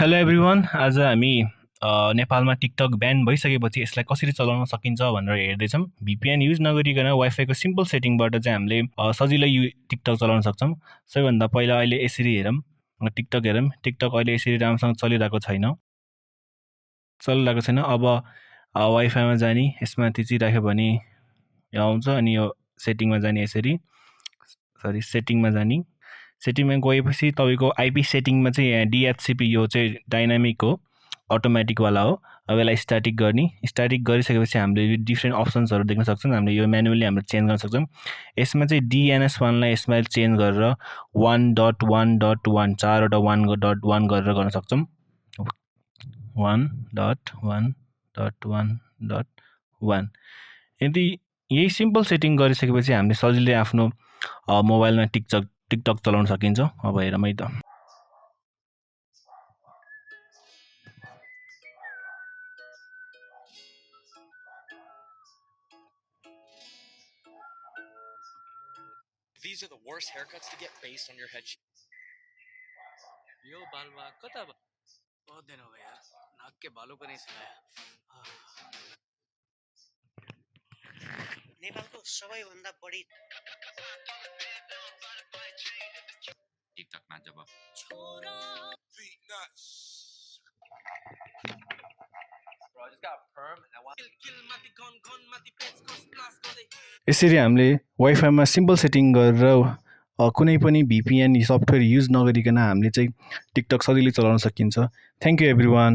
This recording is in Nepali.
हेलो एभ्रिवान, आज हामी नेपालमा टिकटक ब्यान भइसकेपछि यसलाई कसरी चलाउन सकिन्छ भनेर हेर्दैछौँ। VPN युज नगरिकन वाइफाईको सिम्पल सेटिङबाट चाहिँ हामीले सजिलै टिकटक चलाउन सक्छौँ। सबैभन्दा पहिला अहिले यसरी हेरौँ, टिकटक हेरौँ। टिकटक अहिले यसरी राम्रोसँग चलिरहेको छैन। अब वाइफाईमा जाने, यसमा थिचिराख्यो भने यो आउँछ अनि यो सेटिङमा जाने, सेटिङमा जाने। सेटिङमा गएपछि तपाईँको आइपी सेटिङमा चाहिँ यहाँ DHCP यो चाहिँ डाइनामिक हो, अटोमेटिकवाला हो। अब यसलाई स्ट्याटिक गर्ने। स्ट्याटिक गरिसकेपछि हामीले डिफ्रेन्ट अप्सन्सहरू देख्न सक्छौँ। हामीले यो म्यानुअली हामीले चेन्ज गर्न सक्छौँ। यसमा चाहिँ DNS1लाई यसमा चेन्ज गरेर 1.1.1 4वटा 1.1 गरेर गर्न सक्छौँ। 1.1.1.1 यदि यही सिम्पल सेटिङ गरिसकेपछि हामीले सजिलै आफ्नो मोबाइलमा टिकटक चलाउन सकिन्छ। अब हेरौँ है त। These are the worst haircuts to get based on your head. यो बालमा कता बहुत दिन हो गया यार, नाक के बालों को नहीं सिलाया। नेपालको सबैभन्दा बढी टिकटकमा जब यसरी हामीले वाइफाईमा सिम्पल सेटिङ गरेर कुनै पनि VPN सफ्टवेयर युज नगरिकन हामीले चाहिँ टिकटक सजिलै चलाउन सकिन्छ। Thank you everyone.